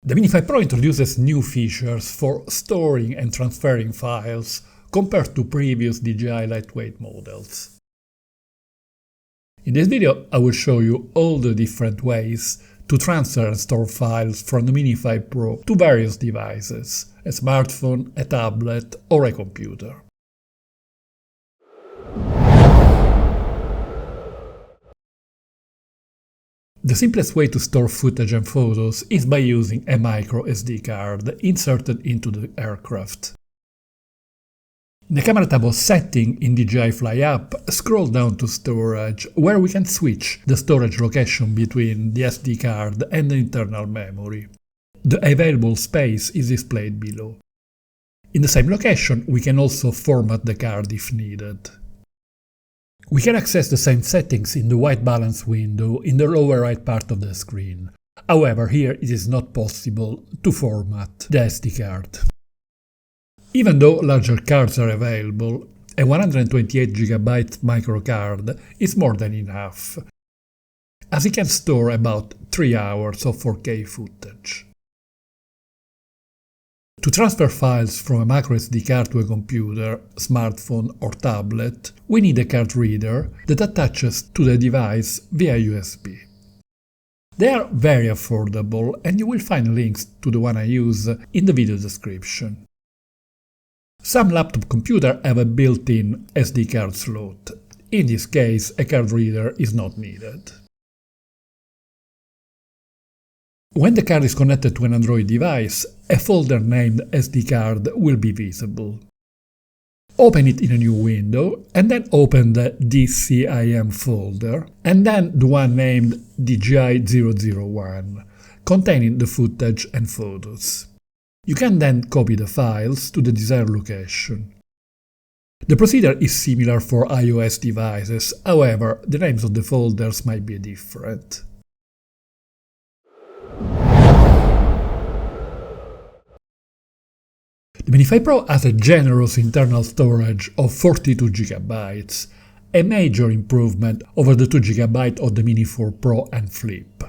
The Mini 5 Pro introduces new features for storing and transferring files compared to previous DJI lightweight models. In this video, I will show you all the different ways to transfer and store files from the Mini 5 Pro to various devices, a smartphone, a tablet or a computer. The simplest way to store footage and photos is by using a micro SD card inserted into the aircraft. In the camera tab of Setting in DJI Fly app, scroll down to Storage, where we can switch the storage location between the SD card and the internal memory. The available space is displayed below. In the same location, we can also format the card if needed. We can access the same settings in the white balance window in the lower right part of the screen. However, here it is not possible to format the SD card. Even though larger cards are available, a 128GB micro card is more than enough, as it can store about 3 hours of 4K footage. To transfer files from a macro SD card to a computer, smartphone or tablet, we need a card reader that attaches to the device via USB. They are very affordable and you will find links to the one I use in the video description. Some laptop computers have a built-in SD card slot. In this case, a card reader is not needed. When the card is connected to an Android device, a folder named SD card will be visible. Open it in a new window and then open the DCIM folder and then the one named DJI 001, containing the footage and photos. You can then copy the files to the desired location. The procedure is similar for iOS devices, however, the names of the folders might be different. The Mini 5 Pro has a generous internal storage of 42GB, a major improvement over the 2GB of the Mini 4 Pro and Flip.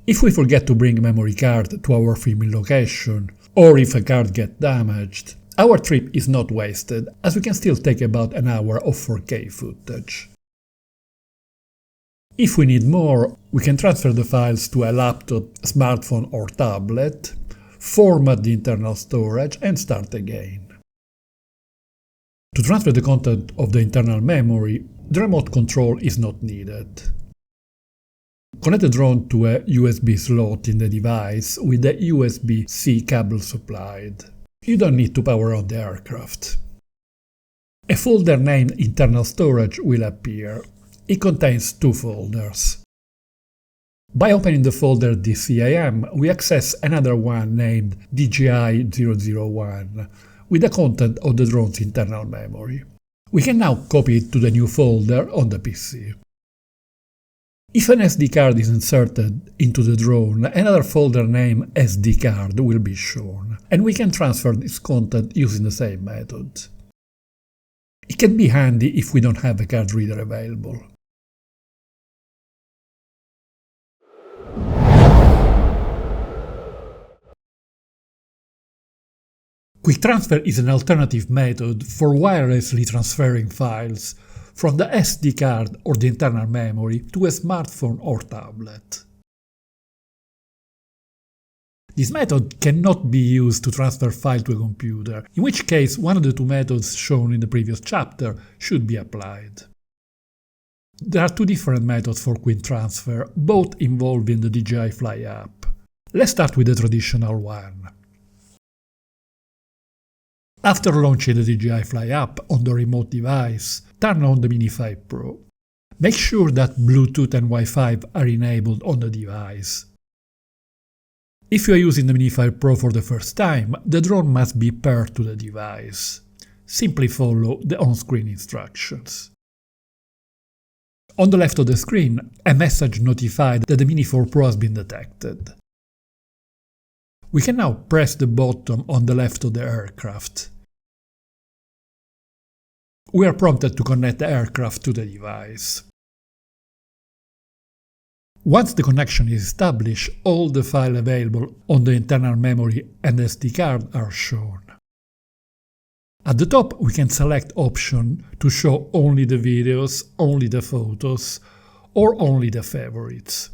If we forget to bring a memory card to our filming location, or if a card gets damaged, our trip is not wasted, as we can still take about an hour of 4K footage. If we need more, we can transfer the files to a laptop, smartphone or tablet, format the internal storage and start again. To transfer the content of the internal memory, the remote control is not needed. Connect the drone to a USB slot in the device with the USB-C cable supplied. You don't need to power on the aircraft. A folder named Internal Storage will appear. It contains 2 folders. By opening the folder DCIM, we access another one named DJI 001 with the content of the drone's internal memory. We can now copy it to the new folder on the PC. If an SD card is inserted into the drone, another folder named SD card will be shown, and we can transfer this content using the same method. It can be handy if we don't have a card reader available. Quick transfer is an alternative method for wirelessly transferring files from the SD card or the internal memory to a smartphone or tablet. This method cannot be used to transfer files to a computer, in which case one of the 2 methods shown in the previous chapter should be applied. There are 2 different methods for quick transfer, both involving the DJI Fly app. Let's start with the traditional one. After launching the DJI Fly app on the remote device, turn on the Mini 5 Pro. Make sure that Bluetooth and Wi-Fi are enabled on the device. If you are using the Mini 5 Pro for the first time, the drone must be paired to the device. Simply follow the on-screen instructions. On the left of the screen, a message notifies that the Mini 4 Pro has been detected. We can now press the button on the left of the aircraft. We are prompted to connect the aircraft to the device. Once the connection is established, all the files available on the internal memory and SD card are shown. At the top, we can select option to show only the videos, only the photos, or only the favorites.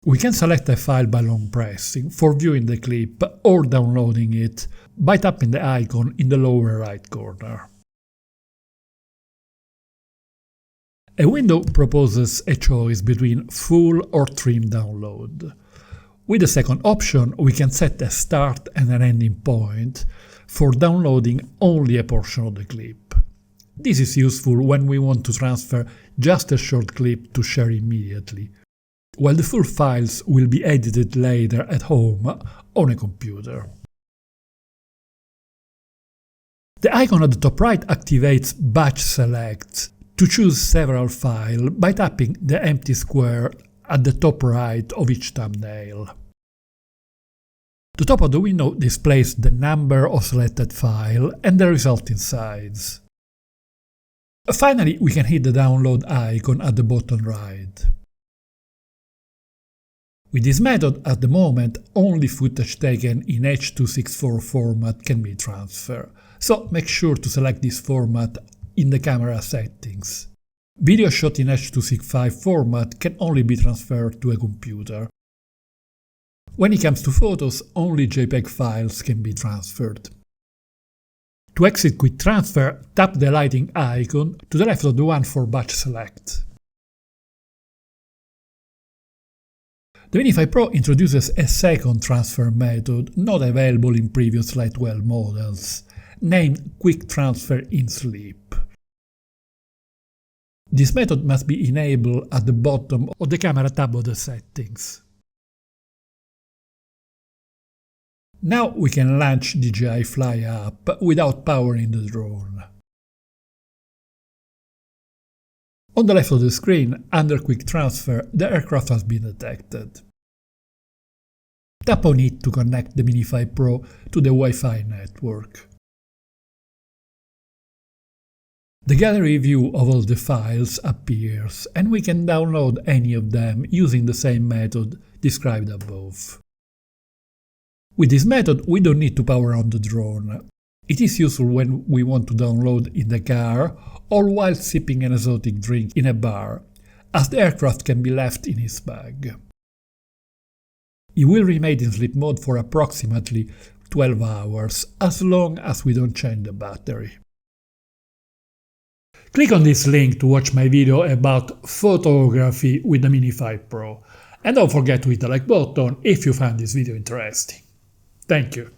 We can select a file by long pressing for viewing the clip or downloading it by tapping the icon in the lower right corner. A window proposes a choice between full or trim download. With the second option, we can set a start and an ending point for downloading only a portion of the clip. This is useful when we want to transfer just a short clip to share immediately, while the full files will be edited later at home on a computer. The icon at the top right activates Batch Select to choose several files by tapping the empty square at the top right of each thumbnail. The top of the window displays the number of selected files and the resulting size. Finally, we can hit the download icon at the bottom right. With this method, at the moment, only footage taken in H.264 format can be transferred, so make sure to select this format in the camera settings. Video shot in H.265 format can only be transferred to a computer. When it comes to photos, only JPEG files can be transferred. To exit Quick Transfer, tap the lighting icon to the left of the one for Batch Select. The Mini5 Pro introduces a second transfer method not available in previous Lightwell models, named Quick Transfer in Sleep. This method must be enabled at the bottom of the camera tab of the settings. Now we can launch DJI Fly app without powering the drone. On the left of the screen, under Quick Transfer, the aircraft has been detected. Tap on it to connect the Mini5 Pro to the Wi-Fi network. The gallery view of all the files appears, and we can download any of them using the same method described above. With this method, we don't need to power on the drone. It is useful when we want to download in the car or while sipping an exotic drink in a bar, as the aircraft can be left in its bag. It will remain in sleep mode for approximately 12 hours, as long as we don't change the battery. Click on this link to watch my video about photography with the Mini5 Pro, and don't forget to hit the like button if you found this video interesting. Thank you.